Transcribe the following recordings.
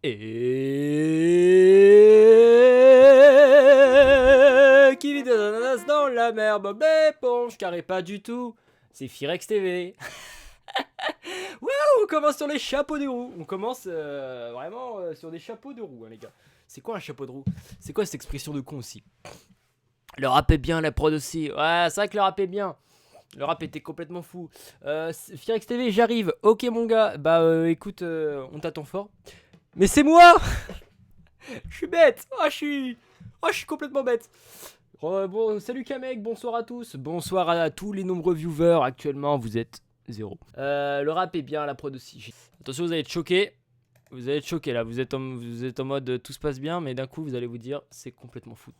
Et qui vit dans un ananas dans la mer, Bob l'éponge, carré pas du tout. C'est Firex TV. Waouh, on commence sur les chapeaux de roue. On commence vraiment sur des chapeaux de roue, hein, les gars. C'est quoi un chapeau de roue? C'est quoi cette expression de con aussi? Le rap est bien, la prod aussi. Ouais, c'est vrai que le rap est bien. Le rap était complètement fou. Firex TV, j'arrive. Ok, mon gars. Bah, écoute, on t'attend fort. Mais c'est moi. Je suis bête. Je suis complètement bête. Bon, salut Kamek, bonsoir à tous. Bonsoir à tous les nombreux viewers. Actuellement, vous êtes 0. Le rap est bien, la prod aussi. Attention, vous allez être choqués. Vous allez être choqués là. Vous êtes en mode tout se passe bien, mais d'un coup, vous allez vous dire c'est complètement fou.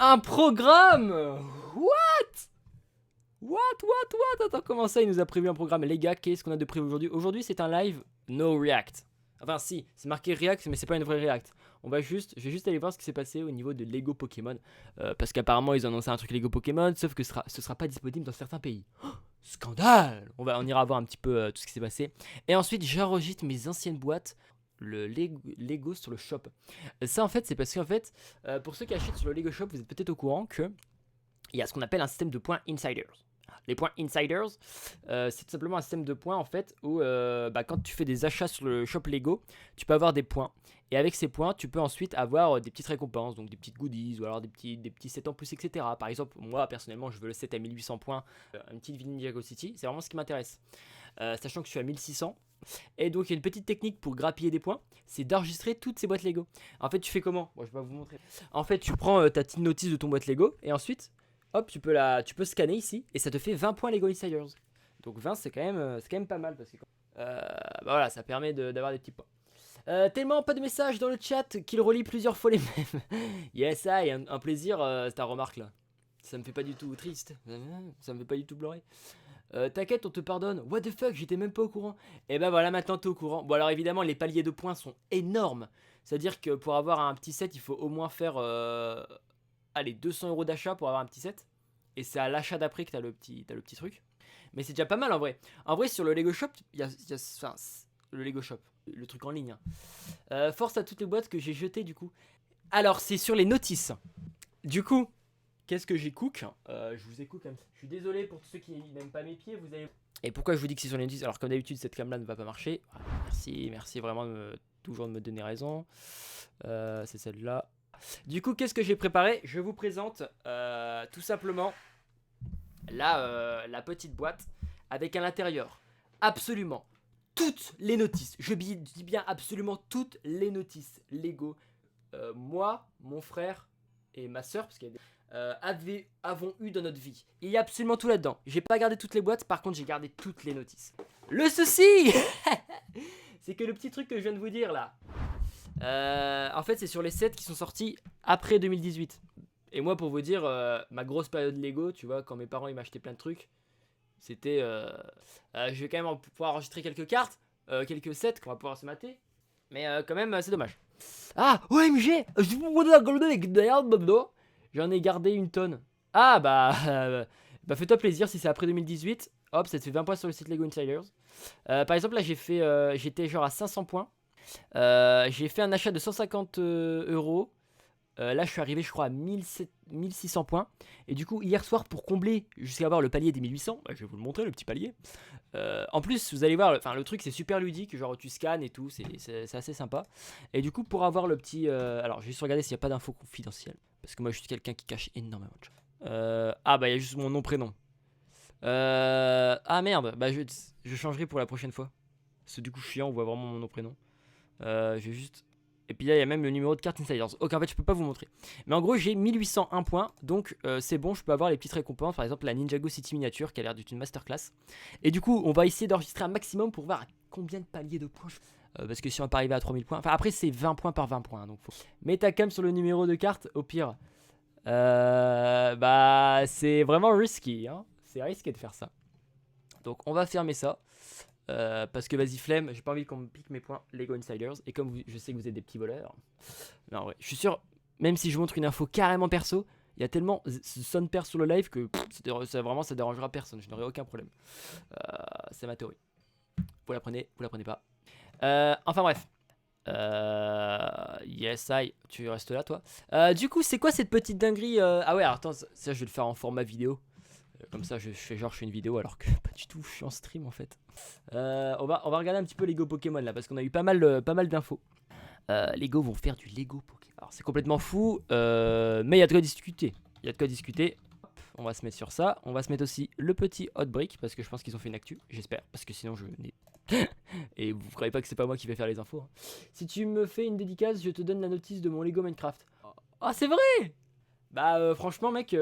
Un programme. What? Attends, comment ça, il nous a prévu un programme? Les gars, qu'est-ce qu'on a de prévu aujourd'hui? Aujourd'hui, c'est un live no react. Enfin, si, c'est marqué react, mais c'est pas une vraie react. Je vais juste aller voir ce qui s'est passé au niveau de Lego Pokémon. Parce qu'apparemment, ils ont annoncé un truc Lego Pokémon, sauf que ce sera pas disponible dans certains pays. Oh, scandale! On ira voir un petit peu tout ce qui s'est passé. Et ensuite, j'enregistre mes anciennes boîtes. Le Lego sur le shop. Ça, en fait, c'est parce qu'en fait, pour ceux qui achètent sur le Lego shop, vous êtes peut-être au courant que il y a ce qu'on appelle un système de points insiders. Les points insiders, c'est tout simplement un système de points en fait où quand tu fais des achats sur le shop Lego, tu peux avoir des points. Et avec ces points, tu peux ensuite avoir des petites récompenses, donc des petites goodies ou alors des petits sets en plus, etc. Par exemple, moi personnellement, je veux le set à 1800 points, une petite ville Ninjago City, c'est vraiment ce qui m'intéresse. Sachant que je suis à 1600. Et donc il y a une petite technique pour grappiller des points, c'est d'enregistrer toutes ces boîtes Lego. En fait, tu fais comment? Bon, je vais pas vous montrer. En fait, tu prends ta petite notice de ton boîte Lego et ensuite hop, tu peux scanner ici et ça te fait 20 points Lego Insiders. Donc 20, c'est quand même pas mal parce que voilà, ça permet d'avoir des petits points. Tellement pas de messages dans le chat qu'il relie plusieurs fois les mêmes. Yes, un plaisir, ta remarque là. Ça me fait pas du tout triste. Ça me fait pas du tout pleurer. T'inquiète, on te pardonne. What the fuck, j'étais même pas au courant. Et ben voilà, maintenant t'es au courant. Bon, alors évidemment, les paliers de points sont énormes. C'est-à-dire que pour avoir un petit set, il faut au moins faire 200 € d'achat pour avoir un petit set. Et c'est à l'achat d'après que t'as le petit truc. Mais c'est déjà pas mal en vrai. En vrai, sur le Lego Shop, il y a le Lego Shop, le truc en ligne. Force à toutes les boîtes que j'ai jetées du coup. Alors, c'est sur les notices. Du coup, qu'est-ce que j'ai cook? Je vous ai cook. Je suis désolé pour tous ceux qui n'aiment pas mes pieds. Vous avez... Et pourquoi je vous dis que c'est sur les notices? Alors, comme d'habitude, cette cam là ne va pas marcher. Merci vraiment toujours de me donner raison. C'est celle-là. Du coup, qu'est-ce que j'ai préparé? Je vous présente tout simplement la petite boîte avec à l'intérieur absolument toutes les notices. Je dis bien absolument toutes les notices Lego. Moi, mon frère et ma soeur, parce qu'il y a avons eu dans notre vie. Il y a absolument tout là-dedans. J'ai pas gardé toutes les boîtes, par contre j'ai gardé toutes les notices. Le souci c'est que le petit truc que je viens de vous dire là, en fait, c'est sur les sets qui sont sortis après 2018. Et moi, pour vous dire, ma grosse période Lego, tu vois, quand mes parents ils m'achetaient plein de trucs, c'était. Je vais quand même pouvoir enregistrer quelques cartes, quelques sets qu'on va pouvoir se mater. Mais quand même, c'est dommage. Ah, OMG! J'en ai gardé une tonne. Ah, bah fais-toi plaisir si c'est après 2018. Hop, ça te fait 20 points sur le site Lego Insiders. Par exemple, là, j'étais genre à 500 points. J'ai fait un achat de 150 €. Là, je suis arrivé, je crois, à 1600 points. Et du coup, hier soir, pour combler jusqu'à avoir le palier des 1800, je vais vous le montrer, le petit palier. En plus, vous allez voir, le truc, c'est super ludique. Genre, tu scannes et tout, c'est assez sympa. Et du coup, pour avoir le petit. Alors, je vais juste regarder s'il n'y a pas d'infos confidentielles. Parce que moi, je suis quelqu'un qui cache énormément de choses. Il y a juste mon nom, prénom. Ah merde, je changerai pour la prochaine fois. Parce que du coup, chiant, on voit vraiment mon nom, prénom. Je vais juste. Et puis là, il y a même le numéro de carte Insiders. Ok, en fait, je peux pas vous montrer. Mais en gros, j'ai 1801 points. Donc, c'est bon, je peux avoir les petites récompenses. Par exemple, la Ninjago City miniature qui a l'air d'être une masterclass. Et du coup, on va essayer d'enregistrer un maximum pour voir à combien de paliers de points parce que si on va pas arriver à 3000 points. Enfin, après, c'est 20 points par 20 points. Donc, mets ta cam sur le numéro de carte. Au pire, c'est vraiment risky. Hein. C'est risqué de faire ça. Donc, on va fermer ça. Parce que vas-y flemme, j'ai pas envie qu'on me pique mes points Lego Insiders. Et comme je sais que vous êtes des petits voleurs. Non ouais, je suis sûr, même si je montre une info carrément perso, il y a tellement son père sur le live que ça dérangera personne, je n'aurai aucun problème. C'est ma théorie. Vous la prenez pas. Enfin bref. Yes, I. Tu restes là, toi. Du coup, c'est quoi cette petite dinguerie Ah ouais, alors, attends, ça, je vais le faire en format vidéo. Comme ça, je fais genre, je fais une vidéo alors que pas du tout, je suis en stream en fait. On va regarder un petit peu Lego Pokémon là, parce qu'on a eu pas mal d'infos. Lego vont faire du Lego Pokémon. Alors, c'est complètement fou, mais il y a de quoi discuter. Il y a de quoi discuter. Hop, on va se mettre sur ça. On va se mettre aussi le petit Hot Brick, parce que je pense qu'ils ont fait une actu, j'espère. Parce que sinon, je n'ai. Et vous ne croyez pas que c'est pas moi qui vais faire les infos, hein. Si tu me fais une dédicace, je te donne la notice de mon Lego Minecraft. Ah, c'est vrai! Bah franchement mec,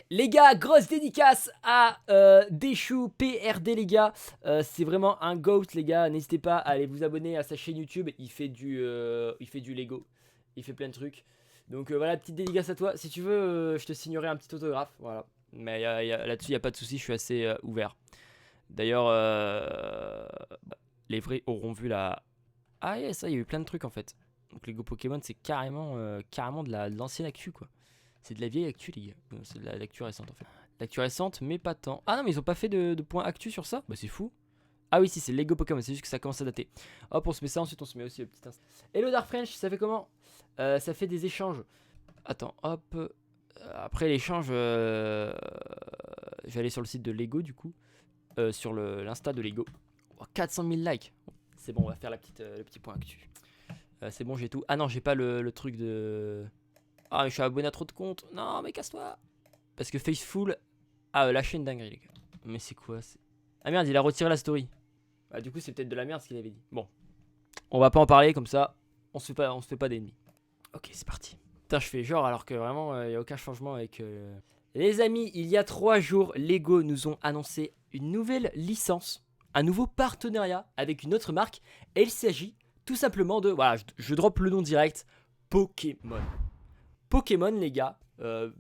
les gars, grosse dédicace à Deshu PRD les gars, c'est vraiment un goat les gars, n'hésitez pas à aller vous abonner à sa chaîne YouTube, il fait du Lego, il fait plein de trucs, donc voilà, petite dédicace à toi, si tu veux je te signerai un petit autographe, voilà, mais là-dessus il n'y a pas de souci, je suis assez ouvert. D'ailleurs, bah, les vrais auront vu la... Ah yeah, ça, il y a eu plein de trucs en fait. Donc Lego Pokémon, c'est carrément de l'ancienne actu quoi. C'est de la vieille actu les gars. C'est de l'actu récente en fait. L'actu récente, mais pas tant. Ah non, mais ils ont pas fait de point actu sur ça. Bah c'est fou. Ah oui, si, c'est Lego Pokémon, c'est juste que ça commence à dater. Hop, on se met ça, ensuite on se met aussi le petit instant. Hello Dark French, ça fait comment? Ça fait des échanges. Attends, hop. Après l'échange, je vais aller sur le site de Lego du coup. Sur l'insta de Lego. Oh, 400 000 likes. C'est bon, on va faire le petit point actu. C'est bon, j'ai tout. Ah non, j'ai pas le truc de... Ah, mais je suis abonné à trop de comptes. Non, mais casse-toi. Parce que Faceful a lâché une dinguerie, les gars. Mais c'est quoi? Ah merde, il a retiré la story. Bah, du coup, c'est peut-être de la merde ce qu'il avait dit. Bon, on va pas en parler comme ça. On se fait pas d'ennemis. Ok, c'est parti. Putain, je fais genre alors que vraiment, il n'y a aucun changement avec... Les amis, il y a 3 jours, Lego nous ont annoncé une nouvelle licence, un nouveau partenariat avec une autre marque. Et il s'agit tout simplement de... Voilà, je drop le nom direct. Pokémon. Pokémon, les gars,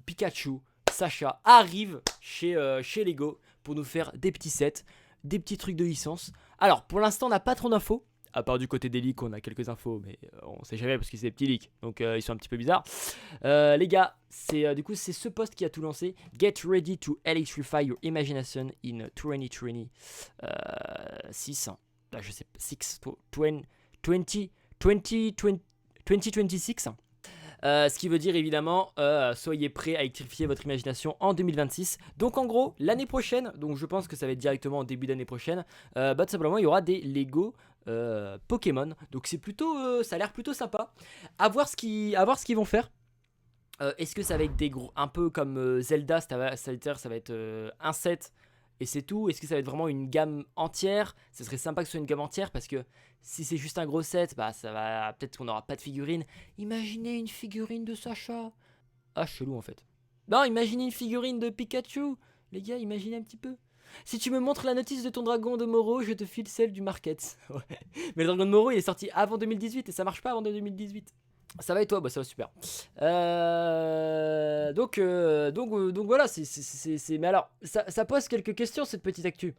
Pikachu, Sacha arrivent chez Lego pour nous faire des petits sets, des petits trucs de licence. Alors, pour l'instant, on n'a pas trop d'infos. À part du côté des leaks, on a quelques infos, mais on sait jamais parce que c'est des petits leaks, donc ils sont un petit peu bizarres. Les gars, du coup c'est ce post qui a tout lancé. Get ready to electrify your imagination in 2020. 6, je sais pas, 6, 2026. Ce qui veut dire évidemment, soyez prêts à électrifier votre imagination en 2026. Donc en gros, l'année prochaine, donc je pense que ça va être directement en début d'année prochaine, tout simplement il y aura des Lego Pokémon. Donc c'est plutôt, ça a l'air plutôt sympa. À voir ce qu'ils vont faire. Est-ce que ça va être des gros, un peu comme Zelda, c'est-à-dire ça va être un set et c'est tout? Est-ce que ça va être vraiment une gamme entière? Ce serait sympa que ce soit une gamme entière parce que si c'est juste un gros set, bah ça va, peut-être qu'on n'aura pas de figurine. Imaginez une figurine de Sacha. Ah, chelou en fait. Non, imaginez une figurine de Pikachu. Les gars, imaginez un petit peu. Si tu me montres la notice de ton dragon de Moro, je te file celle du market. Ouais. Mais le dragon de Moro, il est sorti avant 2018 et ça marche pas avant 2018. Ça va et toi? Bah ça va super. Donc voilà, mais alors, ça pose quelques questions cette petite actu.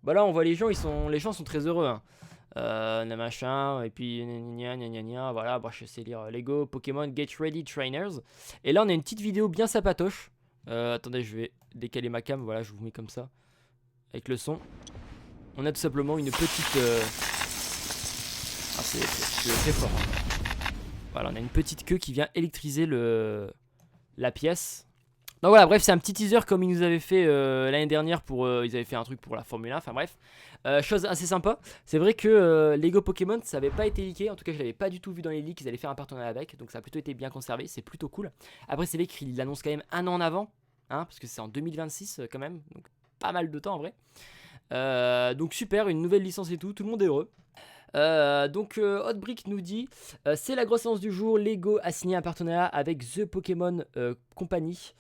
Bah là on voit les gens sont très heureux, hein. Machin, et puis voilà, bah, je sais lire Lego, Pokémon, Get Ready Trainers. Et là on a une petite vidéo bien sapatoche. Attendez, je vais décaler ma cam, voilà, je vous mets comme ça. Avec le son. On a tout simplement une petite... Ah, c'est très fort, hein. Voilà, on a une petite queue qui vient électriser la pièce. Donc voilà, bref, c'est un petit teaser comme ils nous avaient fait l'année dernière pour... ils avaient fait un truc pour la Formule 1, enfin bref. Chose assez sympa, c'est vrai que Lego Pokémon, ça n'avait pas été leaké. En tout cas, je l'avais pas du tout vu dans les leaks, ils allaient faire un partenariat avec. Donc ça a plutôt été bien conservé, c'est plutôt cool. Après, c'est vrai qu'il l'annonce quand même un an en avant, hein, parce que c'est en 2026 quand même. Donc pas mal de temps en vrai. Donc super, une nouvelle licence et tout le monde est heureux. Hotbrick nous dit c'est la grosse annonce du jour. Lego a signé un partenariat avec The Pokémon Company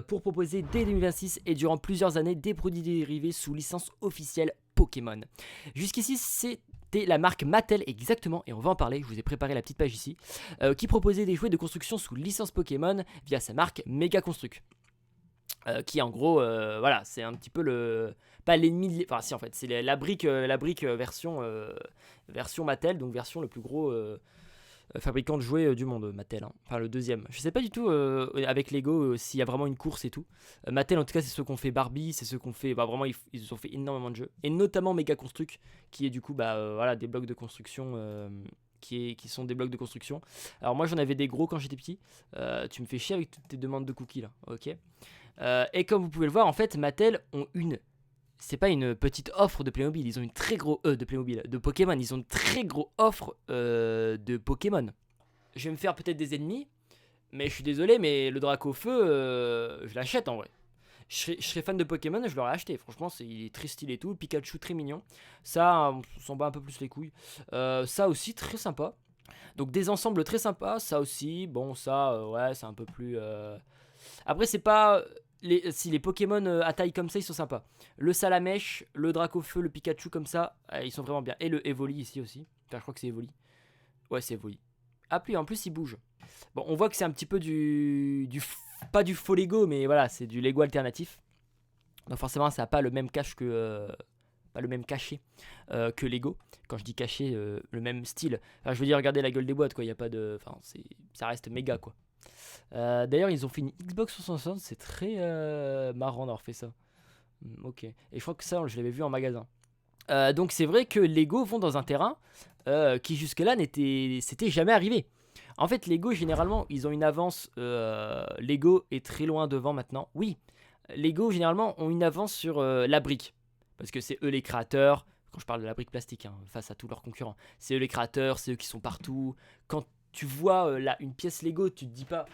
pour proposer dès 2026 et durant plusieurs années des produits dérivés sous licence officielle Pokémon. Jusqu'ici c'était la marque Mattel exactement, et on va en parler, je vous ai préparé la petite page ici, qui proposait des jouets de construction sous licence Pokémon via sa marque Mega Construct. Qui en gros, voilà, c'est un petit peu le... Pas l'ennemi, enfin si en fait, c'est la brique version Mattel, donc version le plus gros fabricant de jouets du monde, Mattel, hein. Enfin le deuxième. Je sais pas du tout avec Lego s'il y a vraiment une course et tout. Mattel en tout cas c'est ceux qu'on fait Barbie, c'est ceux qu'on fait, bah vraiment ils ont fait énormément de jeux. Et notamment Mega Construct qui est du coup voilà, des blocs de construction qui sont des blocs de construction. Alors moi j'en avais des gros quand j'étais petit. Tu me fais chier avec toutes tes demandes de cookies là, ok. Et comme vous pouvez le voir en fait Mattel ont c'est pas une petite offre de Playmobil, ils ont une très grosse de Playmobil, de Pokémon, ils ont une très grosse offre de Pokémon. Je vais me faire peut-être des ennemis, mais je suis désolé, mais le Dracofeu, je l'achète en vrai. Je serais fan de Pokémon, je l'aurais acheté. Franchement, il est très stylé et tout. Pikachu très mignon. Ça, on s'en bat un peu plus les couilles. Ça aussi, très sympa. Donc des ensembles très sympas. Ça aussi, bon, ça, ouais, c'est un peu plus. Après, c'est pas. Si les Pokémon à taille comme ça, ils sont sympas. Le Salamèche, le Dracofeu, le Pikachu comme ça, ils sont vraiment bien. Et le Evoli ici aussi. Enfin, je crois que c'est Evoli. Ouais, c'est Evoli. Ah, puis en plus, il bouge. Bon, on voit que c'est un petit peu pas du faux Lego, mais voilà, c'est du Lego alternatif. Donc forcément, ça n'a pas le même cache que. Pas le même cachet que Lego. Quand je dis cachet, le même style. Enfin, je veux dire, regardez la gueule des boîtes, quoi. Il y a pas de. Enfin, ça reste méga, quoi. D'ailleurs, ils ont fait une Xbox 360, c'est très marrant d'avoir fait ça. Ok. Et je crois que ça, je l'avais vu en magasin. Donc c'est vrai que Lego vont dans un terrain qui jusque-là c'était jamais arrivé. En fait, Lego, généralement, ils ont une avance. Lego est très loin devant maintenant. Oui, Lego, généralement, ont une avance sur la brique. Parce que c'est eux les créateurs. Quand je parle de la brique plastique, hein, face à tous leurs concurrents. C'est eux les créateurs, c'est eux qui sont partout. Quand tu vois une pièce Lego, tu te dis pas,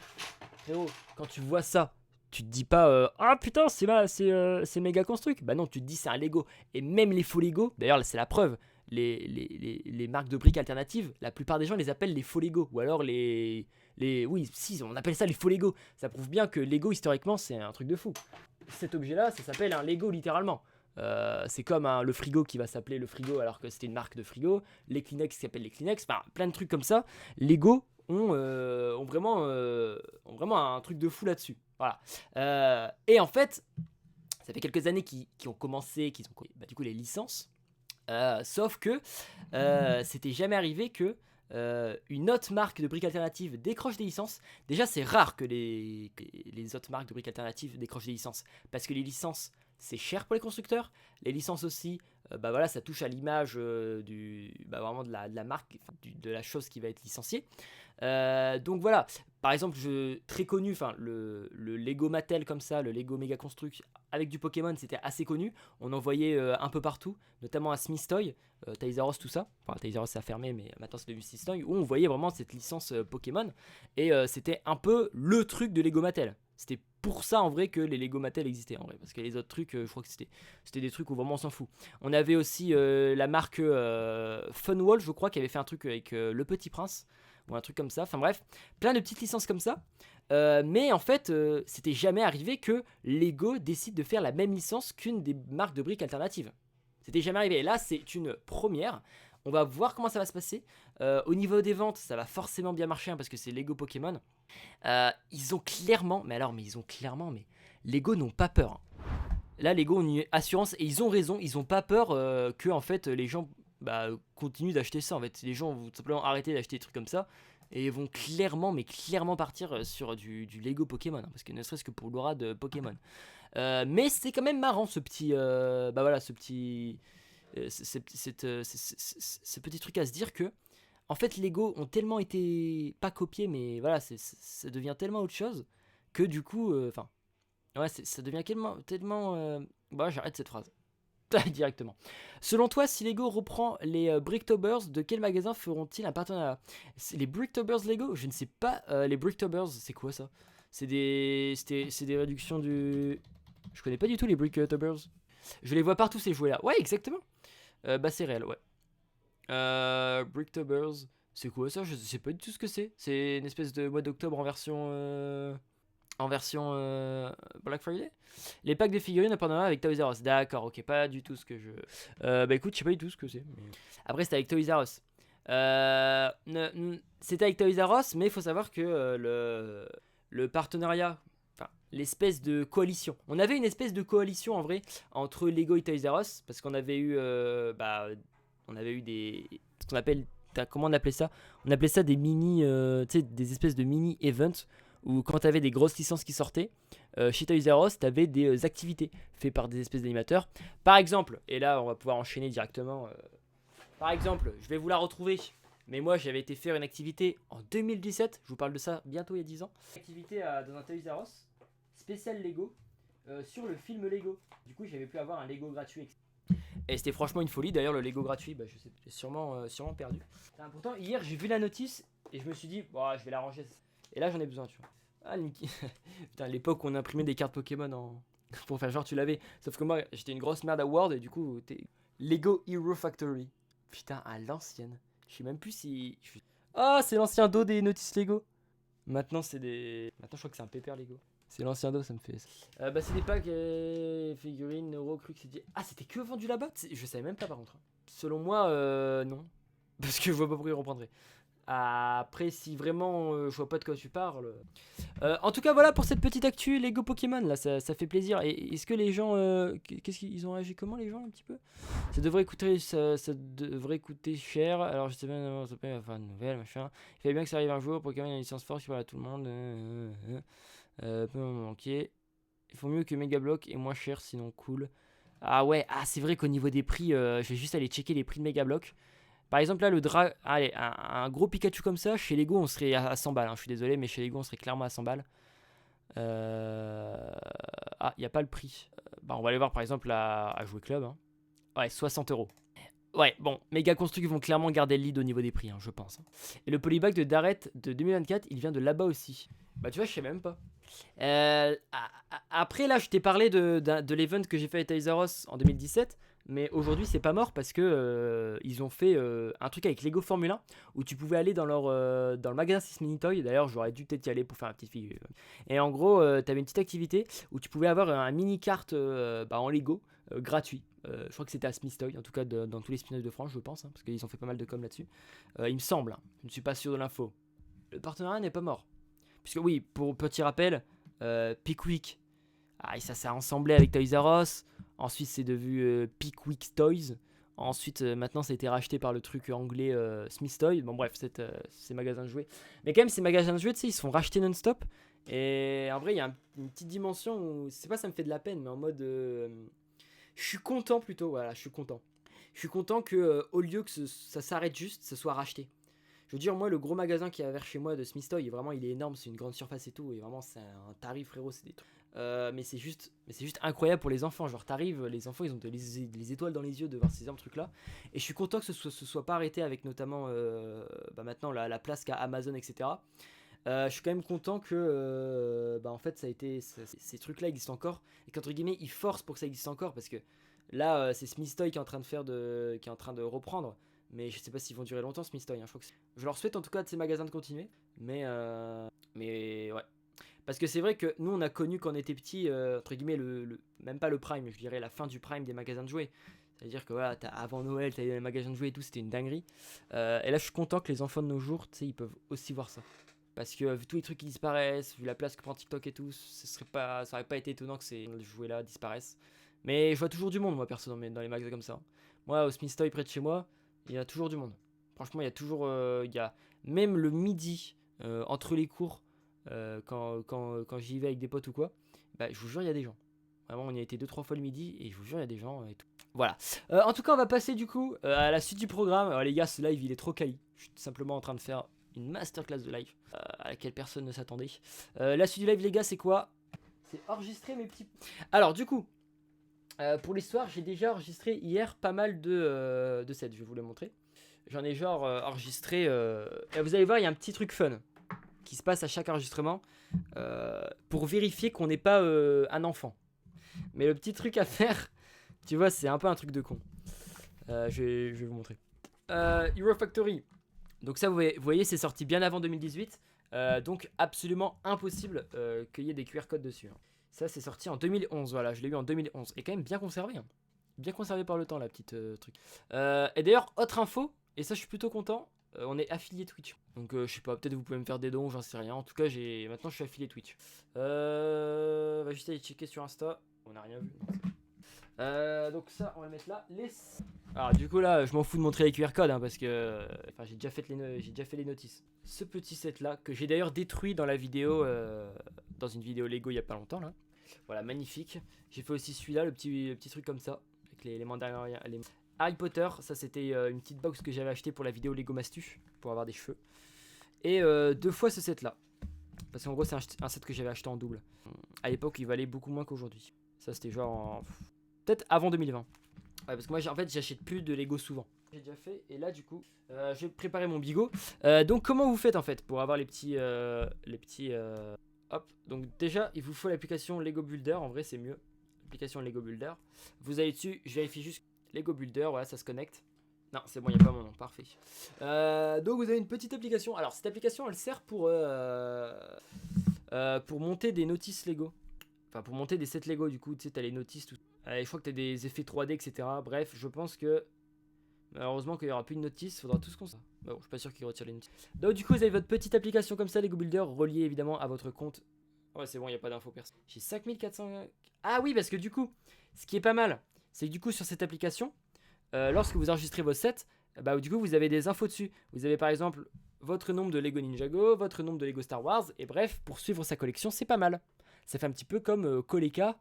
frérot, quand tu vois ça, tu te dis pas, ah putain, c'est méga construit. Bah non, tu te dis c'est un Lego. Et même les faux Lego, d'ailleurs, c'est la preuve. Les marques de briques alternatives, la plupart des gens les appellent les faux Lego. Ou alors oui, si, on appelle ça les faux Lego. Ça prouve bien que Lego, historiquement, c'est un truc de fou. Cet objet-là, ça s'appelle un Lego littéralement. C'est comme le frigo qui va s'appeler le frigo alors que c'était une marque de frigo, les Kleenex qui s'appellent les Kleenex, enfin plein de trucs comme ça. Lego ont vraiment un truc de fou là-dessus. Voilà. Et en fait, ça fait quelques années qu'ils ont commencé, qu'ils ont du coup les licences. Sauf que c'était jamais arrivé que une autre marque de briques alternatives décroche des licences. Déjà, c'est rare que les autres marques de briques alternatives décrochent des licences parce que les licences c'est cher pour les constructeurs. Les licences aussi, bah voilà, ça touche à l'image vraiment de la marque, de la chose qui va être licenciée. Donc voilà, par exemple, très connu, le Lego Mattel comme ça, le Lego Mega Construct avec du Pokémon, c'était assez connu. On en voyait un peu partout, notamment à Smith Toy, Toys R Us, tout ça. Enfin, Toys R Us ça a fermé, mais maintenant c'est devenu Smith Toy, où on voyait vraiment cette licence Pokémon. Et c'était un peu le truc de Lego Mattel. C'était pour ça en vrai que les Lego Mattel existaient en vrai, parce que les autres trucs, je crois que c'était des trucs où vraiment on s'en fout. On avait aussi la marque Funwall, je crois, qui avait fait un truc avec Le Petit Prince ou un truc comme ça. Enfin bref, plein de petites licences comme ça. Mais en fait, c'était jamais arrivé que Lego décide de faire la même licence qu'une des marques de briques alternatives. C'était jamais arrivé. Et là, c'est une première. On va voir comment ça va se passer. Au niveau des ventes, ça va forcément bien marcher hein, parce que c'est Lego Pokémon. Ils ont clairement, mais Lego n'ont pas peur. Hein. Là, Lego ont une assurance et ils ont raison. Ils n'ont pas peur que en fait les gens continuent d'acheter ça. En fait, les gens vont tout simplement arrêter d'acheter des trucs comme ça et vont clairement partir sur du Lego Pokémon, hein, parce que ne serait-ce que pour l'aura de Pokémon. Mais c'est quand même marrant ce petit, ce petit, ce petit truc à se dire que en fait Lego ont tellement été pas copiés, mais voilà, ça devient tellement autre chose que du coup, ouais, ça devient tellement. J'arrête cette phrase directement. Selon toi, si Lego reprend les Bricktobers, de quel magasin feront-ils un partenariat? Les Bricktobers Lego? Je ne sais pas. Les Bricktobers, c'est quoi ça? C'est des réductions du. Je connais pas du tout les Bricktobers. Je les vois partout ces jouets là. Ouais, exactement. C'est réel, ouais. Bricktobers, c'est quoi ça? Je sais pas du tout ce que c'est. C'est une espèce de mois d'octobre en version Black Friday. Les packs de figurines en partenariat avec Toys R Us. D'accord, ok, pas du tout ce que je. Écoute, je sais pas du tout ce que c'est. Mais... Après, c'était avec Toys R Us. C'était avec Toys R Us, mais il faut savoir que le partenariat, l'espèce de coalition. On avait une espèce de coalition en vrai entre Lego et Toys R Us parce qu'on avait eu, ce qu'on appelle comment on appelait ça? On appelait ça des mini, tu sais, des espèces de mini events où quand t'avais des grosses licences qui sortaient, chez Toys R Us, t'avais des activités faites par des espèces d'animateurs. Par exemple, et là on va pouvoir enchaîner directement. Par exemple, je vais vous la retrouver. Mais moi j'avais été faire une activité en 2017, je vous parle de ça bientôt il y a 10 ans. Une activité dans un Toys R Us, spécial Lego, sur le film Lego. Du coup j'avais pu avoir un Lego gratuit. Et c'était franchement une folie, d'ailleurs le Lego gratuit, bah, je sais, j'ai sûrement perdu. Pourtant hier j'ai vu la notice et je me suis dit, je vais la ranger. Et là j'en ai besoin, tu vois. Ah Niki. Putain, à l'époque on imprimait des cartes Pokémon pour faire genre tu l'avais. Sauf que moi j'étais une grosse merde à Word et du coup Lego Hero Factory. Putain, à l'ancienne. Je sais même plus si. Ah, c'est l'ancien dos des Notice Lego. Maintenant, c'est des. Maintenant, je crois que c'est un pépère Lego. C'est l'ancien dos, ça me fait. Bah, c'est des packs figurines, Neuro, Crux, c'est dit. Ah, c'était que vendu là-bas? Je savais même pas par contre. Selon moi, non. Parce que je vois pas pourquoi ils reprendraient. Après, si vraiment je vois pas de quoi tu parles. En tout cas, voilà pour cette petite actu Lego Pokémon. Là, ça fait plaisir. Et est-ce que les gens. Qu'est-ce qu'ils ont réagi comment les gens un petit peu? Ça devrait coûter cher. Alors, je sais pas, ça peut enfin, une nouvelle, machin. Il fallait bien que ça arrive un jour. Pokémon a une licence forte qui parle à tout le monde. Peut me manquer. Il faut mieux que Mega Block et moins cher, sinon cool. Ah ouais, c'est vrai qu'au niveau des prix, je vais juste aller checker les prix de Mega Block. Par exemple, là, allez, un gros Pikachu comme ça, chez Lego, on serait à 100 balles. Hein. Je suis désolé, mais chez Lego, on serait clairement à 100 balles. Ah, il n'y a pas le prix. On va aller voir, par exemple, à Jouer Club. Hein. Ouais, 60 euros. Ouais, bon, Mega Construct vont clairement garder le lead au niveau des prix, hein, je pense. Hein. Et le polybag de Darrett de 2024, il vient de là-bas aussi. Bah, tu vois, je sais même pas. Après, là, je t'ai parlé de l'event que j'ai fait à Toys R Us en 2017. Mais aujourd'hui, c'est pas mort parce que ils ont fait un truc avec Lego Formule 1 où tu pouvais aller dans le magasin 6 Mini Toy. D'ailleurs, j'aurais dû peut-être y aller pour faire une petite figure. Et en gros, t'avais une petite activité où tu pouvais avoir un mini kart en Lego gratuit. Je crois que c'était à Smith Toy, en tout cas dans tous les spin-offs de France, je pense, hein, parce qu'ils ont fait pas mal de com là-dessus. Il me semble, hein, je ne suis pas sûr de l'info. Le partenariat n'est pas mort. Puisque oui, pour petit rappel, Pickwick, ça s'est rassemblé avec Toys R Us. Ensuite, c'est devenu Pickwick Toys. Ensuite, maintenant, ça a été racheté par le truc anglais Smith Toy. Bon, bref, ces magasins de jouets. Mais quand même, ces magasins de jouets, tu sais, ils se font racheter non-stop. Et en vrai, il y a une petite dimension où, c'est pas ça me fait de la peine, mais en mode. Je suis content plutôt, voilà, je suis content. Je suis content que, au lieu que ça s'arrête juste, ça soit racheté. Je veux dire, moi, le gros magasin qui est vers chez moi de Smith Toy, vraiment, il est énorme, c'est une grande surface et tout, et vraiment, c'est un tarif, frérot, c'est des trucs. Mais c'est juste incroyable pour les enfants. Genre, t'arrives, les enfants, ils ont les étoiles dans les yeux de voir ces énormes trucs-là. Et je suis content que ce soit pas arrêté avec notamment maintenant la place qu'a Amazon, etc. Je suis quand même content que en fait, ces trucs-là existent encore. Et qu'entre guillemets, ils forcent pour que ça existe encore. Parce que là, c'est Smith Toy qui est en train qui est en train de reprendre. Mais je sais pas s'ils vont durer longtemps, Smith Toy. Hein. Je leur souhaite en tout cas de ces magasins de continuer. Mais ouais. Parce que c'est vrai que nous on a connu quand on était petit, entre guillemets, même pas le prime, je dirais la fin du prime des magasins de jouets. C'est-à-dire que voilà, avant Noël, t'avais les magasins de jouets et tout, c'était une dinguerie. Et là je suis content que les enfants de nos jours, tu sais, ils peuvent aussi voir ça. Parce que vu tous les trucs qui disparaissent, vu la place que prend TikTok et tout, ça aurait pas été étonnant que ces jouets là disparaissent. Mais je vois toujours du monde moi perso dans les magasins comme ça. Moi au Smith Toy près de chez moi, il y a toujours du monde. Franchement il y a toujours, même le midi, entre les cours, quand j'y vais avec des potes ou quoi, je vous jure, il y a des gens. Vraiment, on y a été 2-3 fois le midi et je vous jure, il y a des gens et tout. Voilà. En tout cas, on va passer du coup à la suite du programme. Alors, les gars, ce live il est trop quali. Je suis tout simplement en train de faire une masterclass de live à laquelle personne ne s'attendait. La suite du live, les gars, c'est quoi? C'est enregistrer mes petits. Alors, du coup, pour l'histoire, j'ai déjà enregistré hier pas mal de sets. Je vais vous le montrer. J'en ai genre enregistré. Et vous allez voir, il y a un petit truc fun qui se passe à chaque enregistrement pour vérifier qu'on n'est pas un enfant. Mais le petit truc à faire, tu vois, c'est un peu un truc de con. Je vais vous montrer. Hero Factory. Donc ça, vous voyez, c'est sorti bien avant 2018. Donc absolument impossible qu'il y ait des QR codes dessus. Hein. Ça, c'est sorti en 2011. Voilà, je l'ai eu en 2011. Et quand même bien conservé. Hein. Bien conservé par le temps, la petite truc. Et d'ailleurs, autre info, et ça, je suis plutôt content. On est affilié Twitch. Donc je sais pas, peut-être vous pouvez me faire des dons, j'en sais rien. En tout cas, maintenant je suis affilié Twitch. Va juste aller checker sur Insta. On n'a rien vu. Donc ça, on va le mettre là. Alors du coup là, je m'en fous de montrer les QR codes hein, parce que enfin, j'ai déjà fait les notices. Ce petit set là que j'ai d'ailleurs détruit dans la vidéo, dans une vidéo Lego il y a pas longtemps là. Voilà, magnifique. J'ai fait aussi celui-là, le petit truc comme ça, avec les Mandaloriens, les Harry Potter. Ça c'était une petite box que j'avais acheté pour la vidéo Lego Mastu pour avoir des cheveux. Et 2 fois ce set là, parce qu'en gros c'est un set que j'avais acheté en double. À l'époque il valait beaucoup moins qu'aujourd'hui. Ça c'était genre peut-être avant 2020. Ouais, parce que moi en fait j'achète plus de Lego souvent. J'ai déjà fait et là du coup je vais préparer mon bigot. Donc comment vous faites en fait pour avoir les petits hop, donc déjà il vous faut l'application Lego Builder, en vrai c'est mieux. L'application Lego Builder. Vous allez dessus, je vérifie juste Lego Builder, voilà ça se connecte. Non c'est bon, il n'y a pas mon nom, parfait. Donc vous avez une petite application. Alors cette application elle sert pour monter des notices Lego. Enfin pour monter des sets Lego du coup, tu sais t'as les notices tout. Je crois que t'as des effets 3D etc. Bref je pense que malheureusement qu'il n'y aura plus de notices, faudra tout ce qu'on sait. Bon, je suis pas sûr qu'il retire les notices. Donc du coup vous avez votre petite application comme ça Lego Builder reliée évidemment à votre compte. Ouais c'est bon, il n'y a pas d'infos perso. J'ai 5400... Ah oui parce que du coup, ce qui est pas mal, c'est que du coup sur cette application, lorsque vous enregistrez vos sets, bah du coup vous avez des infos dessus. Vous avez par exemple votre nombre de Lego Ninjago, votre nombre de Lego Star Wars, et bref, pour suivre sa collection c'est pas mal. Ça fait un petit peu comme Koleka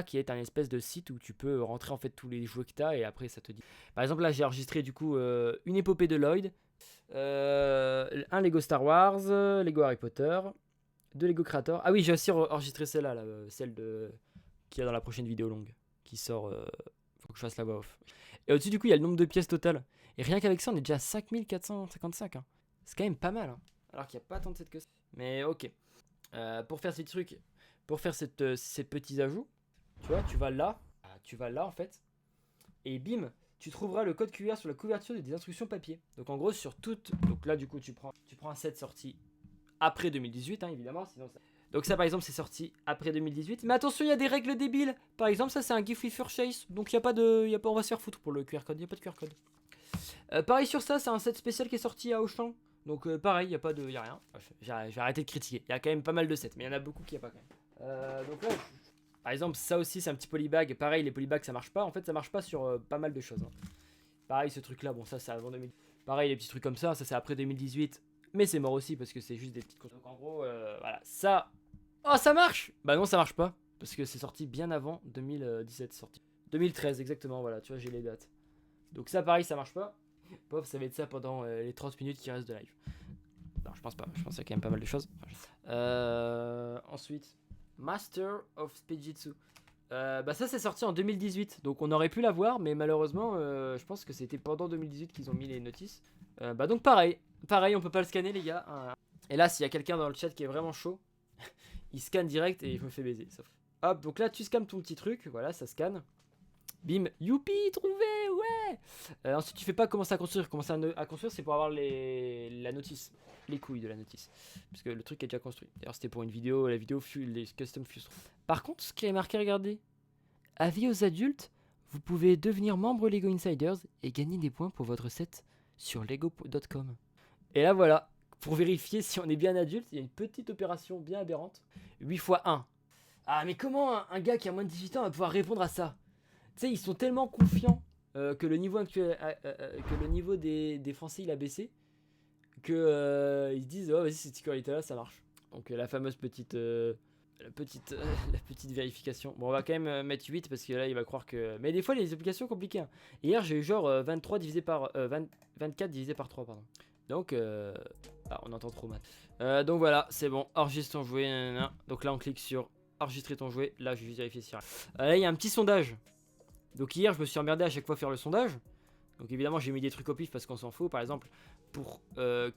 qui est un espèce de site où tu peux rentrer en fait tous les jouets que tu as et après ça te dit. Par exemple là j'ai enregistré du coup une épopée de Lloyd, un Lego Star Wars, Lego Harry Potter, 2 Lego Creator. Ah oui j'ai aussi enregistré celle-là, là, celle de qui est dans la prochaine vidéo longue qui sort. Faut que je fasse la voix off. Et au-dessus du coup il y a le nombre de pièces totales. Et rien qu'avec ça on est déjà à 5455. Hein. C'est quand même pas mal. Hein. Alors qu'il n'y a pas tant de sets que ça. Mais ok. Pour faire ces trucs, pour faire ces petits ajouts, tu vas là en fait, et bim, tu trouveras le code QR sur la couverture des instructions papier. Donc en gros sur toutes, donc là du coup tu prends un set sorti après 2018 hein, évidemment, sinon ça... Donc ça par exemple c'est sorti après 2018, mais attention il y a des règles débiles. Par exemple ça c'est un GIF with purchase, donc il y a pas de, on va se faire foutre pour le QR code, il y a pas de QR code. Pareil sur ça, c'est un set spécial qui est sorti à Auchan. Donc pareil, y a rien. Je vais arrêter de critiquer. Il y a quand même pas mal de sets, mais il y en a beaucoup qui n'y a pas quand même. Donc là, par exemple, ça aussi, c'est un petit polybag. Pareil, les polybags, ça marche pas. En fait, ça marche pas sur pas mal de choses. Hein. Pareil, ce truc-là, bon, ça, c'est avant 2000. Pareil, les petits trucs comme ça c'est après 2018. Mais c'est mort aussi parce que c'est juste des petites choses. Donc en gros, voilà, ça. Oh, ça marche! Bah non, ça marche pas. Parce que c'est sorti bien avant 2017. Sorti 2013, exactement, voilà, tu vois, j'ai les dates. Donc ça, pareil, ça marche pas. Pof, ça va être ça pendant les 30 minutes qui restent de live. Non, je pense pas. Je pense qu'il y a quand même pas mal de choses. Ensuite, Master of Spejitsu. Bah ça c'est sorti en 2018, donc on aurait pu l'avoir, mais malheureusement, je pense que c'était pendant 2018 qu'ils ont mis les notices. Bah donc pareil, on peut pas le scanner les gars. Et là, s'il y a quelqu'un dans le chat qui est vraiment chaud, il scanne direct et je me fais baiser. Sauf... Hop, donc là tu scannes ton petit truc, voilà, ça scanne. Bim, youpi, trouvé, ouais. Ensuite, tu fais pas commencer à construire. Commencer à construire, c'est pour avoir la notice, les couilles de la notice, parce que le truc est déjà construit. D'ailleurs, c'était pour une vidéo, la vidéo les custom fuse. Par contre, ce qui est marqué, regardez, avis aux adultes, vous pouvez devenir membre Lego Insiders et gagner des points pour votre set sur lego.com. Et là, voilà, pour vérifier si on est bien adulte, il y a une petite opération bien aberrante. 8 x 1. Ah, mais comment un gars qui a moins de 18 ans va pouvoir répondre à ça? Tu sais, ils sont tellement confiants que le niveau actuel, que le niveau des Français il a baissé, que ils se disent oh vas-y cette sécurité là ça marche. Donc la fameuse petite la petite vérification. Bon on va quand même mettre 8 parce que là il va croire que. Mais des fois les applications compliquées. Hein. Hier j'ai eu genre 23 divisé par 24 divisé par 3 pardon. Donc ah, on entend trop mal. Donc voilà c'est bon, enregistre ton jouet. Nanana. Donc là on clique sur enregistrer ton jouet. Là je vais juste vérifier si là il y a un petit sondage. Donc hier je me suis emmerdé à chaque fois à faire le sondage. Donc évidemment j'ai mis des trucs au pif parce qu'on s'en fout. Par exemple pour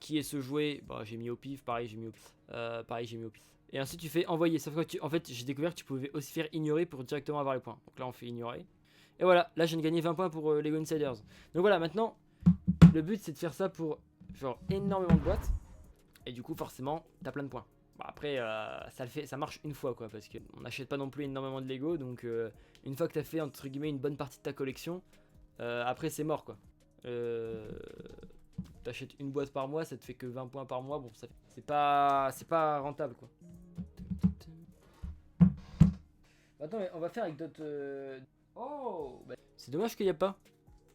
qui est ce jouet, bah, j'ai mis au pif, pareil j'ai mis au pif. Et ensuite tu fais envoyer. Sauf que en fait j'ai découvert que tu pouvais aussi faire ignorer pour directement avoir les points. Donc là on fait ignorer. Et voilà, là je viens de gagner 20 points pour Lego Insiders. Donc voilà, maintenant le but c'est de faire ça pour genre énormément de boîtes. Et du coup forcément t'as plein de points. Bon, après ça marche une fois quoi, parce qu'on n'achète pas non plus énormément de Lego. Donc une fois que t'as fait entre guillemets une bonne partie de ta collection, après c'est mort quoi. T'achètes une boîte par mois, ça te fait que 20 points par mois. Bon, c'est pas rentable quoi. Attends, mais on va faire avec d'autres. Oh, bah, c'est dommage qu'il n'y a pas.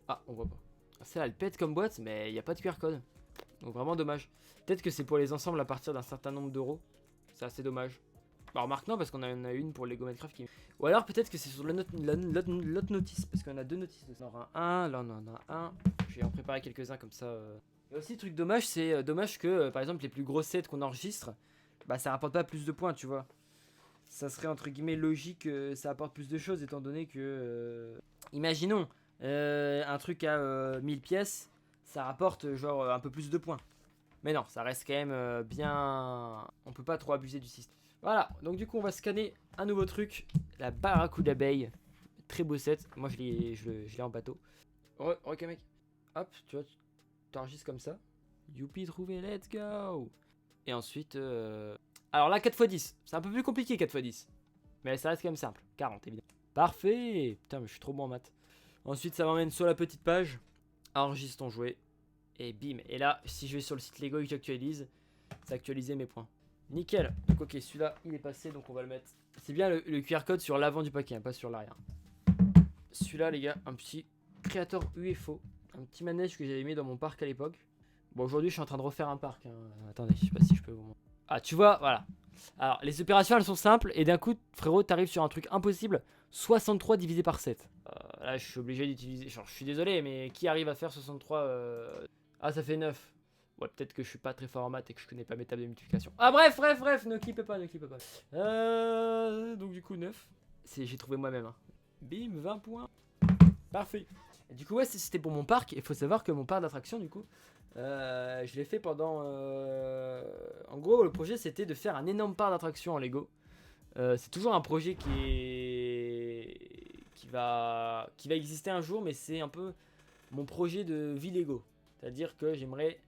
Ah, on voit pas. Ça, elle pète comme boîte, mais il n'y a pas de QR code. Donc vraiment dommage. Peut-être que c'est pour les ensembles à partir d'un certain nombre d'euros. C'est assez dommage. Bah remarque non, parce qu'on en a une pour Lego Minecraft qui... Ou alors peut-être que c'est sur l'autre notice, parce qu'on en a deux notices. On en aura un, là on en a un. Je vais en préparer quelques-uns comme ça. Et aussi, truc dommage, c'est dommage que, par exemple, les plus gros sets qu'on enregistre, bah ça rapporte pas plus de points, tu vois. Ça serait entre guillemets logique que ça apporte plus de choses, étant donné que... imaginons, un truc à 1000 pièces, ça rapporte genre un peu plus de points. Mais non, ça reste quand même bien... On peut pas trop abuser du système. Voilà, donc du coup on va scanner un nouveau truc, la Barracuda d'abeille. Très beau set, moi je l'ai en bateau. Ok mec, hop, tu vois, tu enregistres comme ça. Youpi trouvé, let's go. Et ensuite, alors là 4x10, c'est un peu plus compliqué 4x10. Mais ça reste quand même simple, 40 évidemment. Parfait, putain mais je suis trop bon en maths. Ensuite ça m'emmène sur la petite page, enregistre ton jouet. Et bim, et là si je vais sur le site Lego et que j'actualise, ça actualisé mes points. Nickel, donc ok celui-là il est passé donc on va le mettre. C'est bien le QR code sur l'avant du paquet, hein, pas sur l'arrière. Celui-là les gars, un petit créateur UFO, un petit manège que j'avais mis dans mon parc à l'époque. Bon aujourd'hui je suis en train de refaire un parc, hein. Attendez, je sais pas si je peux vous montrer. Ah tu vois, voilà. Alors les opérations elles sont simples et d'un coup frérot t'arrives sur un truc impossible, 63 divisé par 7. Là je suis obligé d'utiliser, genre je suis désolé mais qui arrive à faire 63 Ah ça fait 9. Ouais, peut-être que je suis pas très fort en maths et que je connais pas mes tables de multiplication. Ah bref, ne clippez pas. Donc du coup 9. J'ai trouvé moi-même. Hein. Bim, 20 points. Parfait. Et du coup ouais, c'était pour mon parc. Il faut savoir que mon parc d'attraction du coup, je l'ai fait pendant... En gros le projet c'était de faire un énorme parc d'attraction en Lego. C'est toujours un projet qui va exister un jour, mais c'est un peu mon projet de vie Lego. C'est-à-dire que j'aimerais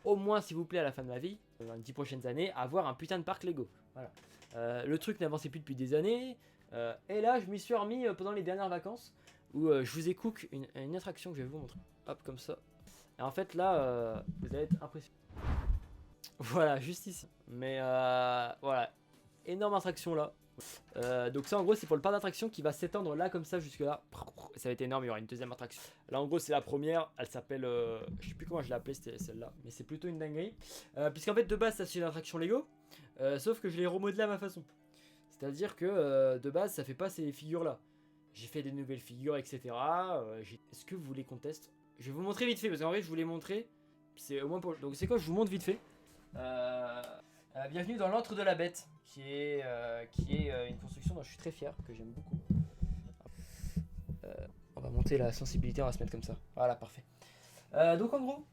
au moins, s'il vous plaît, à la fin de ma vie, dans les 10 prochaines années, avoir un putain de parc Lego. Voilà. Le truc n'avançait plus depuis des années. Et là, je m'y suis remis pendant les dernières vacances où je vous ai cook une attraction que je vais vous montrer. Hop, comme ça. Et en fait, là, vous allez être impressionné. Voilà, juste ici. Mais voilà, énorme attraction là. Donc ça en gros c'est pour le parc d'attraction qui va s'étendre là comme ça jusque là. Ça va être énorme, il y aura une deuxième attraction. Là en gros c'est la première, elle s'appelle, je sais plus comment je l'ai appelée celle-là, mais c'est plutôt une dinguerie. Puisqu'en fait de base ça c'est une attraction Lego, sauf que je l'ai remodelé à ma façon. C'est-à-dire que de base ça fait pas ces figures là. J'ai fait des nouvelles figures etc. Est-ce que vous voulez qu'on teste? Je vais vous montrer vite fait parce qu'en vrai je vous l'ai montré. C'est au moins pour... Donc c'est quoi, je vous montre vite fait. Bienvenue dans l'antre de la bête, qui est une construction dont je suis très fier, que j'aime beaucoup. On va monter la sensibilité, on va se mettre comme ça. Voilà, parfait. Donc en gros,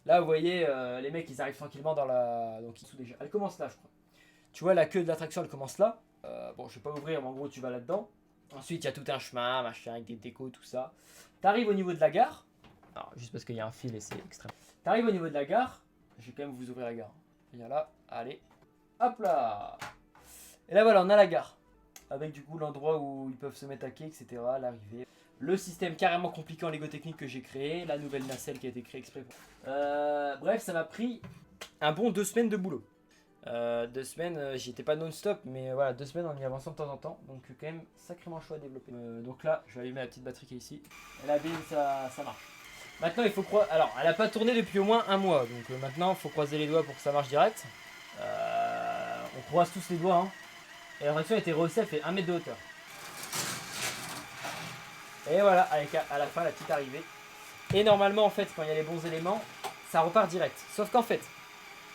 là vous voyez, les mecs ils arrivent tranquillement dans la... Donc ils sont déjà... Elle commence là je crois. Tu vois la queue de l'attraction elle commence là. Bon je vais pas ouvrir mais en gros tu vas là-dedans. Ensuite il y a tout un chemin, machin, avec des décos, tout ça. T'arrives au niveau de la gare. Alors juste parce qu'il y a un fil et c'est extrême. T'arrives au niveau de la gare. Je vais quand même vous ouvrir la gare. Viens là, allez, hop là. Et là voilà, on a la gare. Avec du coup l'endroit où ils peuvent se mettre à quai, etc. L'arrivée. Le système carrément compliqué en Lego Technique que j'ai créé. La nouvelle nacelle qui a été créée exprès pour... bref, ça m'a pris un bon 2 semaines de boulot. 2 semaines, j'y étais pas non-stop, mais voilà, 2 semaines en y avançant de temps en temps. Donc quand même sacrément chaud à développer. Donc là, je vais allumer la petite batterie qui est ici. Et la bille, ça marche. Maintenant, il faut croire. Alors, elle n'a pas tourné depuis au moins un mois. Donc maintenant, il faut croiser les doigts pour que ça marche direct. On croise tous les doigts. Hein. Et l'attraction a été rehaussée, elle fait 1 mètre de hauteur. Et voilà, avec à la fin la petite arrivée. Et normalement, en fait, quand il y a les bons éléments, ça repart direct. Sauf qu'en fait,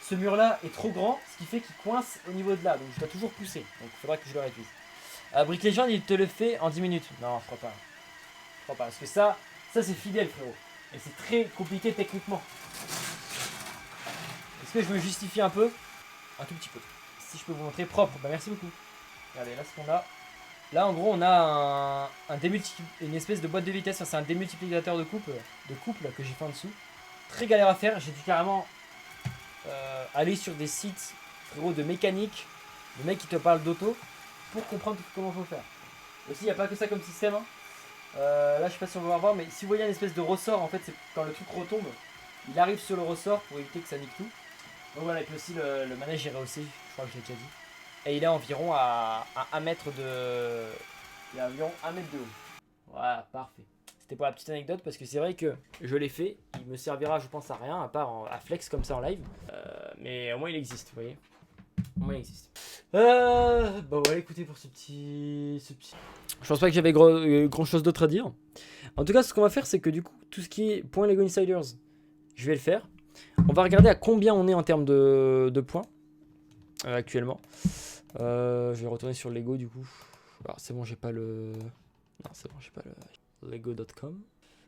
ce mur-là est trop grand, ce qui fait qu'il coince au niveau de là. Donc je dois toujours pousser. Donc il faudra que je le réduise. Brick Legend, il te le fait en 10 minutes. Non, je crois pas. Je crois pas. Parce que ça c'est fidèle, frérot. Et c'est très compliqué techniquement. Est-ce que je me justifie un peu? Un tout petit peu. Si je peux vous montrer propre, bah merci beaucoup. Regardez, là ce qu'on a. Là en gros on a une espèce de boîte de vitesse, enfin, c'est un démultiplicateur de couple que j'ai fait en dessous. Très galère à faire, j'ai dû carrément aller sur des sites frérot de mécanique, de mecs qui te parlent d'auto, pour comprendre comment faut faire. Aussi il n'y a pas que ça comme système. Hein. Là je sais pas si on va voir, mais si vous voyez une espèce de ressort, en fait c'est quand le truc retombe, il arrive sur le ressort pour éviter que ça nique tout. Donc voilà, et puis aussi le manège est rehaussé, je crois que je l'ai déjà dit. Et il est environ à 1 mètre de... Il est environ 1 mètre de haut. Voilà, parfait. C'était pour la petite anecdote parce que c'est vrai que je l'ai fait. Il me servira, je pense, à rien, à part à flex comme ça en live. Mais au moins il existe, vous voyez. Au moins il existe. Bon, voilà, écoutez pour ce petit. Je pense pas que j'avais grand chose d'autre à dire. En tout cas, ce qu'on va faire, c'est que du coup, tout ce qui est points Lego Insiders, je vais le faire. On va regarder à combien on est en termes de points actuellement. Je vais retourner sur Lego du coup. Alors, c'est bon, j'ai pas le. Non, c'est bon, j'ai pas le lego.com.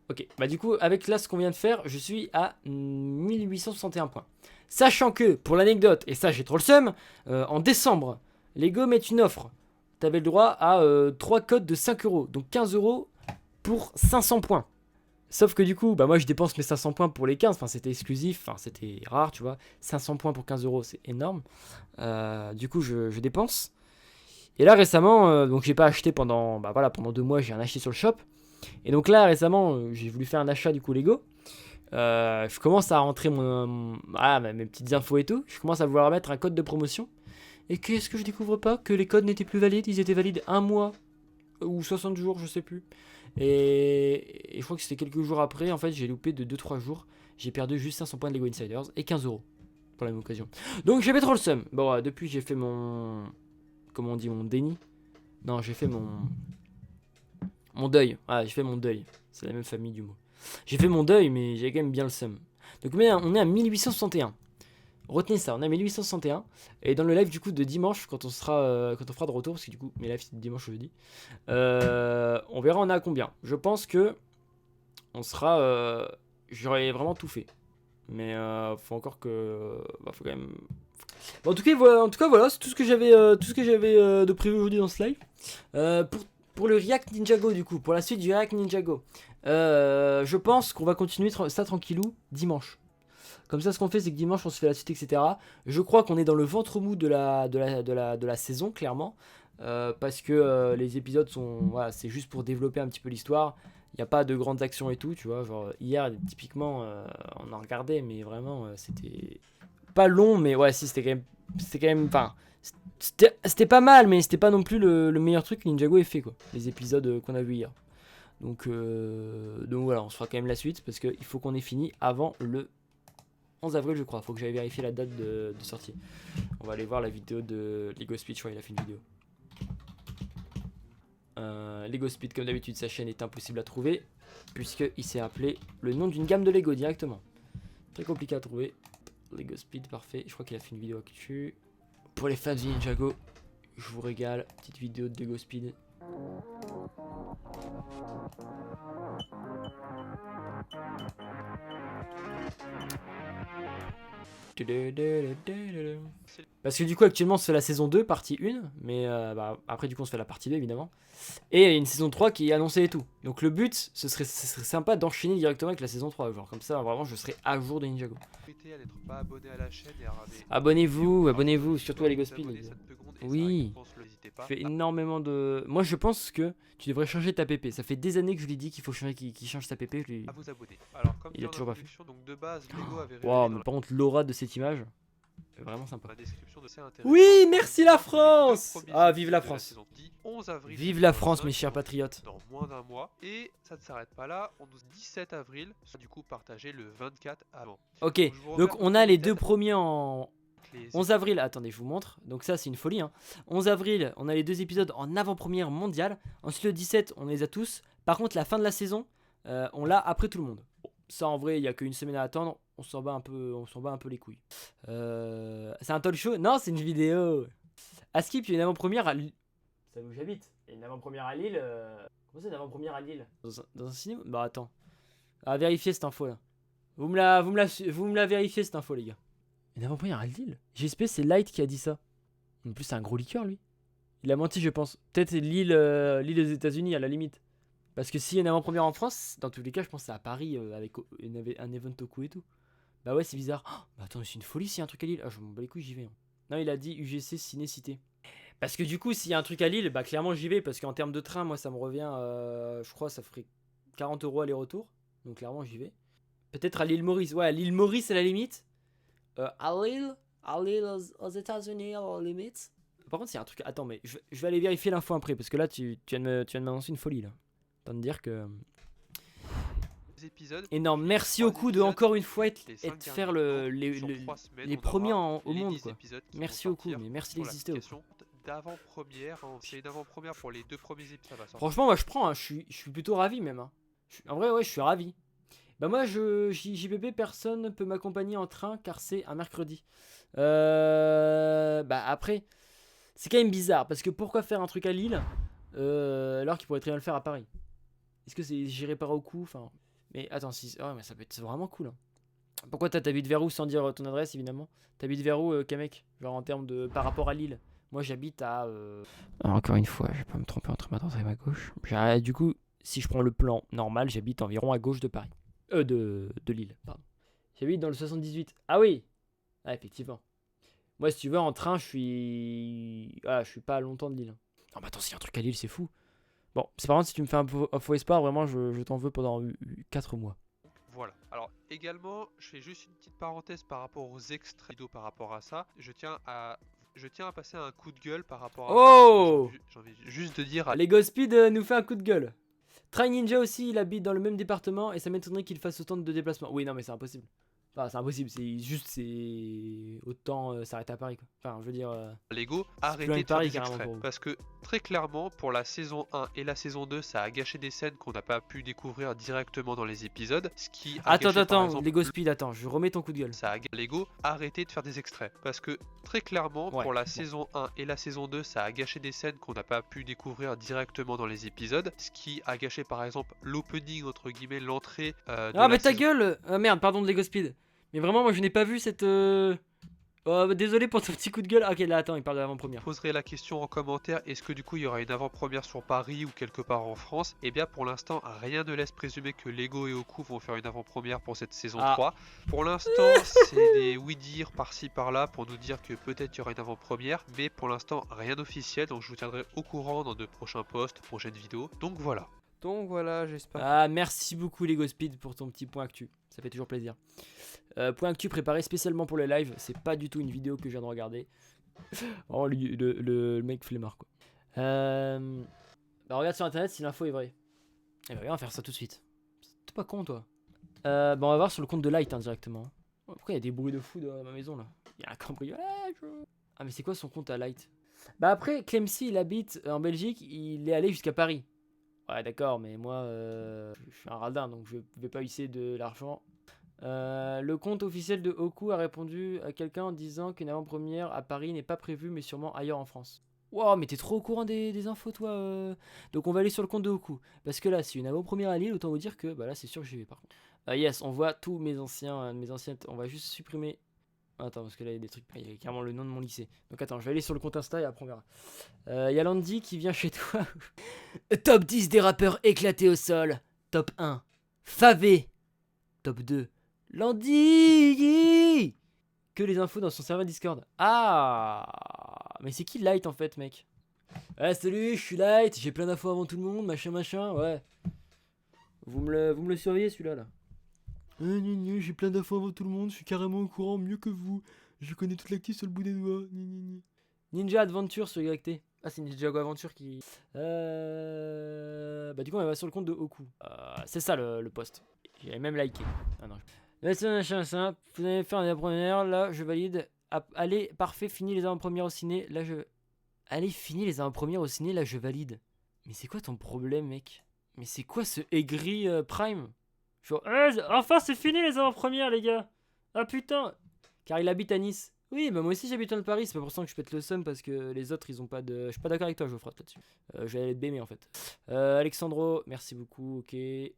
Ok, bah du coup, avec là ce qu'on vient de faire, je suis à 1861 points. Sachant que, pour l'anecdote, et ça j'ai trop le seum, en décembre, Lego met une offre. T'avais le droit à 3 codes de 5 euros, donc 15 euros pour 500 points. Sauf que du coup, bah moi je dépense mes 500 points pour les 15, enfin c'était exclusif, enfin c'était rare, tu vois. 500 points pour 15 euros, c'est énorme. Du coup, je dépense. Et là récemment, donc j'ai pas acheté pendant, bah voilà, pendant 2 mois, j'ai rien acheté sur le shop. Et donc là récemment, j'ai voulu faire un achat du coup Lego. Je commence à rentrer mes petites infos et tout. Je commence à vouloir mettre un code de promotion. Et qu'est-ce que je découvre pas? Que les codes n'étaient plus valides, ils étaient valides 1 mois ou 60 jours, je sais plus. Et je crois que c'était quelques jours après, en fait j'ai loupé de 2-3 jours. J'ai perdu juste 500 points de Lego Insiders et 15 euros pour la même occasion. Donc j'avais trop le seum. Bon, depuis j'ai fait mon... Comment on dit, mon déni? Non, j'ai fait mon deuil. Ah, j'ai fait mon deuil. C'est la même famille du mot. J'ai fait mon deuil, mais j'ai quand même bien le seum. Donc on est à 1861. Retenez ça, on est à 1861. Et dans le live du coup de dimanche, quand on fera de retour, parce que du coup mes lives c'est dimanche jeudi, on verra on est à combien. Je pense que on sera... J'aurais vraiment tout fait. Mais faut encore que... Bah, faut quand même... Bon, en tout cas, voilà, c'est tout ce que j'avais de prévu aujourd'hui dans ce live. Pour le React Ninjago, du coup, pour la suite du React Ninjago, je pense qu'on va continuer ça tranquillou dimanche. Comme ça, ce qu'on fait, c'est que dimanche, on se fait la suite, etc. Je crois qu'on est dans le ventre mou de la saison, clairement. Parce que les épisodes sont... Voilà, c'est juste pour développer un petit peu l'histoire. Il n'y a pas de grandes actions et tout, tu vois. Genre, hier, typiquement, on en regardait, mais vraiment, c'était... Pas long, mais ouais, si, c'était quand même, enfin, c'était pas mal, mais c'était pas non plus le meilleur truc que Ninjago ait fait, quoi. Les épisodes qu'on a vu hier. Donc voilà, on se fera quand même la suite parce qu'il faut qu'on ait fini avant le 11 avril, je crois. Faut que j'aille vérifier la date de sortie. On va aller voir la vidéo de Lego Speed. Je crois qu'il a fait une vidéo. Lego Speed, comme d'habitude, sa chaîne est impossible à trouver puisqu'il s'est appelé le nom d'une gamme de Lego directement. Très compliqué à trouver. Lego Speed, parfait. Je crois qu'il a fait une vidéo dessus. Pour les fans de Ninjago, je vous régale. Petite vidéo de Lego Speed. Parce que du coup actuellement on se fait la saison 2 partie 1. Mais après du coup on se fait la partie 2 évidemment. Et il y a une saison 3 qui est annoncée et tout. Donc le but ce serait sympa d'enchaîner directement avec la saison 3. Genre comme ça vraiment je serai à jour de Ninjago. Abonnez-vous surtout à Lego Speed. Oui. Fait énormément de... Moi je pense que tu devrais changer ta PP. Ça fait des années que je lui dis qu'il faut changer, qu'il change sa PP. Il a toujours pas fait. Wow, mais par contre l'aura de cette image, vraiment sympa. Oui, merci la France. Ah, vive la France. Vive la France, mes chers patriotes. Dans moins d'un mois. Et ça ne s'arrête pas là, on nous 17 avril, du coup partagé le 24 avant. Ok, donc on a les deux premiers en... 11 avril, attendez, je vous montre. Donc ça, c'est une folie. Hein. 11 avril, on a les 2 épisodes en avant-première mondiale. Ensuite, le 17, on les a tous. Par contre, la fin de la saison, on l'a après tout le monde. Bon, ça, en vrai, il n'y a qu'une semaine à attendre. On s'en bat un peu les couilles. C'est un talk show? Non, c'est une vidéo. À Skip, il y a une avant-première à Lille. C'est où j'habite. Il y a une avant-première à Lille. Comment c'est une avant-première à Lille? Dans un cinéma? Bah attends. À vérifier cette info là. Vous me la vérifiez cette info, les gars. Une avant-première à Lille? JSP, c'est Light qui a dit ça. En plus, c'est un gros liqueur, lui. Il a menti, je pense. Peut-être Lille aux États-Unis à la limite. Parce que s'il y a une avant-première en France, dans tous les cas, je pense que c'est à Paris avec un event au cou et tout. Bah ouais, c'est bizarre. Oh, bah attends, c'est une folie s'il y a un truc à Lille. Ah, je m'en bats les couilles, j'y vais. Hein. Non, il a dit UGC Ciné-Cité. Parce que du coup, s'il y a un truc à Lille, bah clairement, j'y vais. Parce qu'en termes de train, moi, ça me revient, je crois, ça ferait 40 € aller-retour. Donc clairement, j'y vais. Peut-être à l'île Maurice. Ouais, à l'île Maurice, à la limite. À Lille aux États-Unis, à la limite. Par contre, il y a un truc. Attends, mais je vais aller vérifier l'info après. Parce que là, tu viens de m'annoncer une folie là. Tant de dire que. épisodes. Énorme. Merci au coup de encore une fois faire les premiers au monde, quoi. Merci au coup, mais merci d'exister. D'avant-première, c'est une avant-première pour les 2 premiers épisodes. Ça va sortir. Franchement, moi je prends, hein. Je suis plutôt ravi même. Hein. En vrai, ouais, je suis ravi. Bah moi, JPP, personne ne peut m'accompagner en train car c'est un mercredi. Bah après, c'est quand même bizarre parce que pourquoi faire un truc à Lille alors qu'il pourrait très bien le faire à Paris? Est-ce que c'est géré par Oku? Enfin, mais attends, si, ouais, mais ça peut être vraiment cool. Hein. Pourquoi t'habites vers où sans dire ton adresse évidemment? T'habites vers où, Kamek? Genre en termes de par rapport à Lille. Moi j'habite à. Alors, encore une fois, je vais pas me tromper entre ma droite et ma gauche. Du coup, si je prends le plan normal, j'habite environ à gauche de Paris. De Lille, pardon. J'habite dans le 78. Ah oui! Ah, effectivement. Moi, si tu veux, en train, je suis. Ah, je suis pas à longtemps de Lille. Non, mais attends, s'il y a un truc à Lille, c'est fou. Bon, c'est par contre, si tu me fais un faux espoir, vraiment, je t'en veux pendant 4 mois. Voilà. Alors, également, je fais juste une petite parenthèse par rapport aux extraits vidéo par rapport à ça. Je tiens à passer un coup de gueule par rapport à oh ça. J'ai envie juste de dire. Lego Speed nous fait un coup de gueule. Try Ninja aussi, il habite dans le même département et ça m'étonnerait qu'il fasse autant de déplacements. Oui, non, mais c'est impossible. Enfin, c'est impossible, c'est autant s'arrêter à Paris, quoi. Enfin, je veux dire. Lego, arrêtez de faire des extraits. Parce que très clairement, pour la saison 1 et la saison 2, ça a gâché des scènes qu'on n'a pas pu découvrir directement dans les épisodes. Ce qui a attends, exemple, Lego Speed, attends, je remets ton coup de gueule. Lego, arrêtez de faire des extraits. Parce que très clairement, pour la saison 1 et la saison 2, ça a gâché des scènes qu'on n'a pas pu découvrir directement dans les épisodes. Ce qui a gâché par exemple l'opening, entre guillemets, l'entrée. Ah, mais ta gueule! Merde, pardon de Lego Speed. Mais vraiment, moi je n'ai pas vu cette. Oh, désolé pour ton petit coup de gueule. Ok, là, attends, il parle de l'avant-première. Je poserai la question en commentaire, est-ce que du coup il y aura une avant-première sur Paris ou quelque part en France? Eh bien, pour l'instant, rien ne laisse présumer que Lego et Oku vont faire une avant-première pour cette saison 3. Pour l'instant, c'est des oui-dire par-ci par-là pour nous dire que peut-être il y aura une avant-première, mais pour l'instant, rien d'officiel. Donc, je vous tiendrai au courant dans de prochains posts, prochaines vidéos. Donc voilà, j'espère. Ah, merci beaucoup Lego Speed pour ton petit point actu. Ça fait toujours plaisir. Point actu préparé spécialement pour le live. C'est pas du tout une vidéo que je viens de regarder. Oh, le mec flemmard, quoi. Bah, regarde sur internet si l'info est vraie. Eh bah, viens, on va faire ça tout de suite. T'es pas con, toi. Bah, on va voir sur le compte de Light, hein, directement. Pourquoi il y a des bruits de fou dans ma maison, là? Il y a un cambriolage. Ah, mais c'est quoi son compte à Light? Bah, après, Clemcy, il habite en Belgique. Il est allé jusqu'à Paris. Ouais, d'accord, mais moi, je suis un radin, donc je vais pas hisser de l'argent. Le compte officiel de Oku a répondu à quelqu'un en disant qu'une avant-première à Paris n'est pas prévue, mais sûrement ailleurs en France. Wow, mais t'es trop au courant des infos, toi. Donc on va aller sur le compte de Oku. Parce que là, c'est une avant-première à Lille, autant vous dire que bah là, c'est sûr que j'y vais par contre. Yes, on voit tous mes anciens, on va juste supprimer. Attends, parce que là, il y a des trucs. Il y a carrément le nom de mon lycée. Donc attends, je vais aller sur le compte Insta et après on verra. Il y a Landy qui vient chez toi. Top 10 des rappeurs éclatés au sol. Top 1. Favé. Top 2. Landy. Que les infos dans son serveur Discord. Ah. Mais c'est qui Light en fait, mec? Ouais, salut, je suis Light. J'ai plein d'infos avant tout le monde, machin. Ouais. Vous me le surveillez celui-là, là. J'ai plein d'infos avant tout le monde, je suis carrément au courant, mieux que vous. Je connais toute l'actif sur le bout des doigts. Ninja Adventure sur YT. Ah, c'est Ninjago Adventure qui. Bah, du coup, on va sur le compte de Oku. C'est ça le post. J'avais même liké. Ah non. Machin. Vous allez faire une avant-première. Là, je valide. Allez, parfait, fini les avant-premières au ciné. Là, je. Allez, fini les avant-premières au ciné. Là, je valide. Mais c'est quoi ton problème, mec? Mais c'est quoi ce aigri Prime? Genre, enfin c'est fini les avant-premières les gars. Ah putain. Car il habite à Nice. Oui, bah moi aussi j'habite en Paris. C'est pas pour ça que je pète le seum parce que les autres ils ont pas de... Je suis pas d'accord avec toi Geoffroy là-dessus. Je vais aller te bémer en fait. Alexandro, merci beaucoup, ok. Il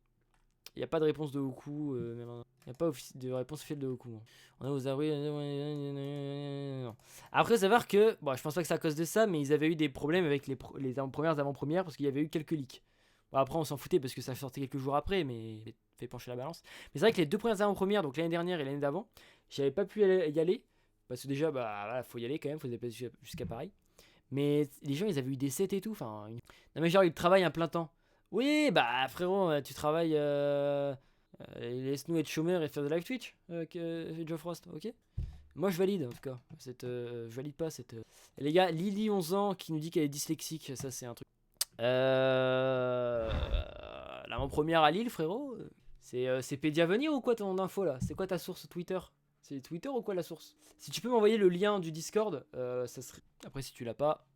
n'y a pas de réponse de Oku. Il n'y a pas de réponse officielle de Oku. On est aux avril. Après savoir que... Bon, je pense pas que c'est à cause de ça, mais ils avaient eu des problèmes avec les avant-premières parce qu'il y avait eu quelques leaks. Bon, après on s'en foutait parce que ça sortait quelques jours après, mais fait pencher la balance. Mais c'est vrai que les deux premières avant-premières, donc l'année dernière et l'année d'avant, j'avais pas pu y aller parce que déjà bah voilà, faut y aller quand même, faut se déplacer jusqu'à Paris. Mais les gens ils avaient eu des sets et tout, enfin non mais genre ils travaillent un plein temps. Oui bah frérot, tu travailles laisse-nous être chômeur et faire de live Twitch Joe Frost, ok. Moi je valide en tout cas, je valide pas cette les gars, Lily 11 ans qui nous dit qu'elle est dyslexique, ça c'est un truc. L'avant-première à Lille frérot. C'est Pédiavenir ou quoi ton info là? C'est quoi ta source Twitter? C'est Twitter ou quoi la source? Si tu peux m'envoyer le lien du Discord, ça serait... Après si tu l'as pas...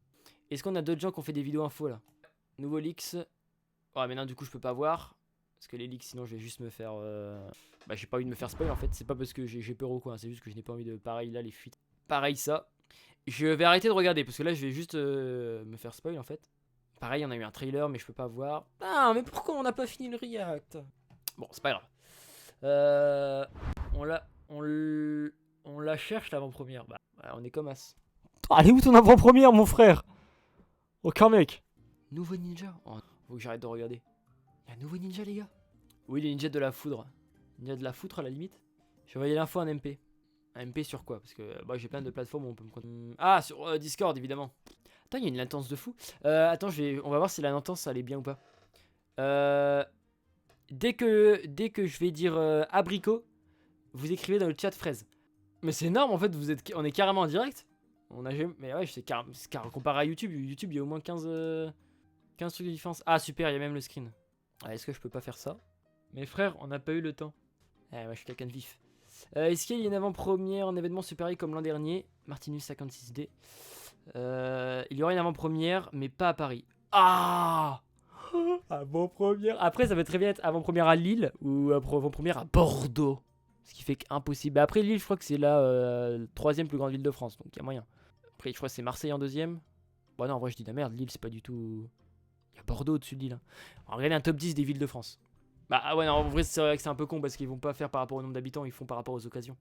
Est-ce qu'on a d'autres gens qui ont fait des vidéos info là? Nouveau leaks. Oh mais non du coup je peux pas voir. Parce que les leaks sinon je vais juste me faire... Bah j'ai pas envie de me faire spoil en fait. C'est pas parce que j'ai peur ou quoi. C'est juste que je n'ai pas envie de... Pareil là les fuites. Pareil ça. Je vais arrêter de regarder parce que là je vais juste me faire spoil en fait. Pareil on a eu un trailer mais je peux pas voir. Ah mais pourquoi on n'a pas fini le react? Bon c'est pas grave. On la cherche l'avant-première. Bah on est comme as. Allez où ton avant-première mon frère? Aucun mec. Nouveau ninja. Oh, faut que j'arrête de regarder. Y'a un nouveau ninja les gars? Oui les ninjas de la foudre. Ninja de la foudre à la limite. Je vais envoyer l'info en MP. Un MP sur quoi? Parce que bah, j'ai plein de plateformes où on peut me contacter. Ah sur Discord évidemment. Attends il y a une latence de fou. Attends on va voir si la latence elle est bien ou pas. Dès que je vais dire abricot, vous écrivez dans le chat fraise. Mais c'est énorme en fait, on est carrément en direct. Mais ouais, c'est comparé à YouTube, il y a au moins 15 trucs de différence. Ah super, il y a même le screen. Ah, est-ce que je peux pas faire ça? Mes frères, on n'a pas eu le temps. Ouais, je suis quelqu'un de vif. Est-ce qu'il y a une avant-première, un événement supérieur comme l'an dernier? Martinus 56D. Il y aura une avant-première, mais pas à Paris. Ah! Avant-première. Après, ça va très bien être avant-première à Lille ou avant-première à Bordeaux. Ce qui fait qu'impossible. Bah après Lille, je crois que c'est la troisième plus grande ville de France, donc il y a moyen. Après, je crois que c'est Marseille en deuxième. Bon, non, en vrai, je dis de la merde. Lille, c'est pas du tout. Il y a Bordeaux au-dessus de Lille. Hein. On va regarder un top 10 des villes de France. Bah ouais, non, en vrai, c'est vrai que c'est un peu con parce qu'ils vont pas faire par rapport au nombre d'habitants, ils font par rapport aux occasions.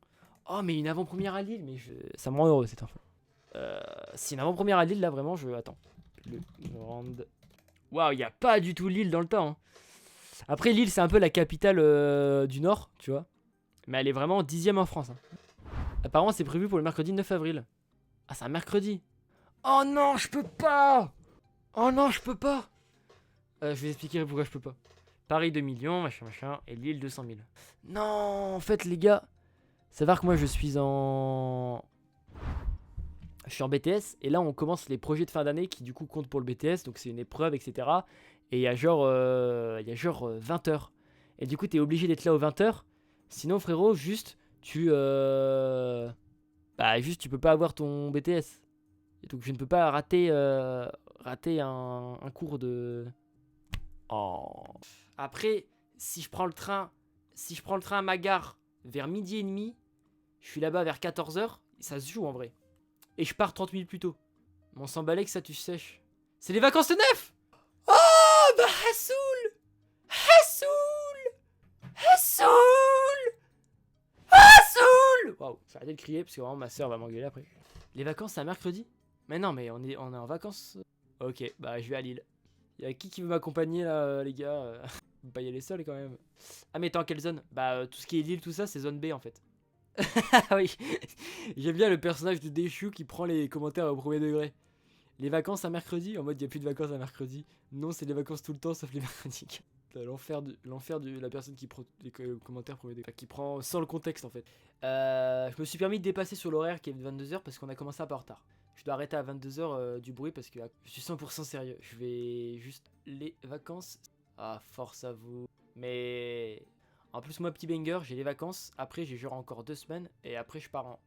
Oh, mais une avant-première à Lille, mais ça me rend heureux cette info. Si une avant-première à Lille, là, vraiment, Attends. Le grande. Waouh, il n'y a pas du tout Lille dans le temps. Hein. Après, Lille, c'est un peu la capitale du Nord, tu vois. Mais elle est vraiment 10ème en France. Hein. Apparemment, c'est prévu pour le mercredi 9 avril. Ah, c'est un mercredi. Oh non, je peux pas. Oh non, je peux pas. Je vais expliquer pourquoi je peux pas. Paris 2 millions, machin, et Lille 200 000. Non, en fait, les gars, savoir que moi, je suis en BTS, et là, on commence les projets de fin d'année qui, du coup, comptent pour le BTS, donc c'est une épreuve, etc. Et il y a genre 20 heures. Et du coup, t'es obligé d'être là aux 20 heures. Sinon, frérot, juste, tu peux pas avoir ton BTS. Et donc, je ne peux pas rater un cours de... Oh. Après, si je prends le train à ma gare vers midi et demi, je suis là-bas vers 14h, ça se joue en vrai. Et je pars 30 minutes plus tôt. Mais on s'en balait que ça tu sèches. C'est les vacances de neuf. Oh, bah Hassoul, waouh, j'ai arrêté de crier parce que vraiment ma soeur va m'engueuler après. Les vacances c'est un mercredi? Mais non, mais on est en vacances. Ok, bah je vais à Lille. Y'a qui veut m'accompagner là, les gars? On peut pas y aller seul quand même. Ah, mais t'es en quelle zone? Bah, tout ce qui est Lille, tout ça, c'est zone B en fait. Ah oui, j'aime bien le personnage de Deshu qui prend les commentaires au premier degré. Les vacances à mercredi? En mode, y'a plus de vacances à mercredi. Non, c'est des vacances tout le temps sauf les mercredis. L'enfer de la personne qui prend les commentaires premier degré. Qui prend sans le contexte en fait. Je me suis permis de dépasser sur l'horaire qui est de 22h parce qu'on a commencé un peu en retard. Je dois arrêter à 22h du bruit parce que je suis 100% sérieux. Je vais juste les vacances. Ah, force à vous. Mais en plus, moi, petit banger, j'ai les vacances. Après, j'ai genre encore 2 semaines. Et après, je pars en...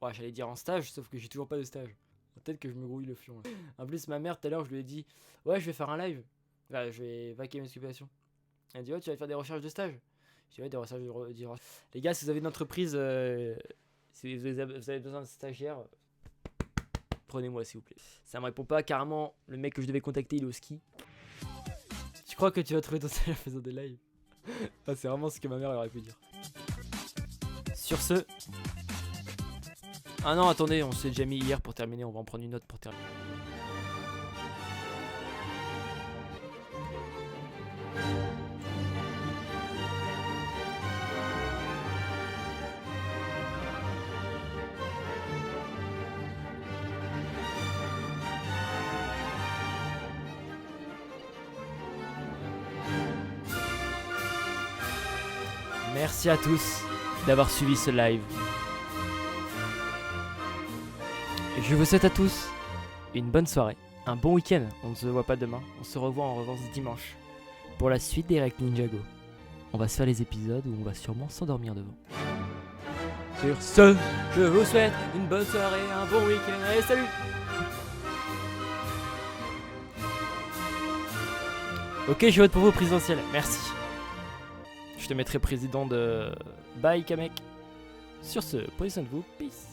Ouais, j'allais dire en stage, sauf que j'ai toujours pas de stage. Peut-être que je me grouille le fion. Là. En plus, ma mère, tout à l'heure, je lui ai dit ouais, je vais faire un live. Là, je vais vaquer mes occupations. Elle dit ouais, tu vas faire des recherches de stage. Je dis ouais, des recherches de... Les gars, si vous avez une entreprise, si vous avez besoin de stagiaires... Prenez-moi s'il vous plaît. Ça me répond pas, carrément le mec que je devais contacter il est au ski. Je crois que tu vas trouver ton salaire en faisant des lives. Ah, c'est vraiment ce que ma mère aurait pu dire. Sur ce... Ah non attendez, on s'est déjà mis hier pour terminer, on va en prendre une autre pour terminer. Merci à tous d'avoir suivi ce live. Je vous souhaite à tous une bonne soirée, un bon week-end. On ne se voit pas demain, on se revoit en revanche dimanche pour la suite des Rect Ninjago. on va se faire les épisodes où on va sûrement s'endormir devant. Sur ce, je vous souhaite une bonne soirée, un bon week-end. Allez, salut! Ok, je vote pour vous présidentiel. Merci. Je te mettrai président de... Bye, Kamek. Sur ce, prenez soin de vous. Peace.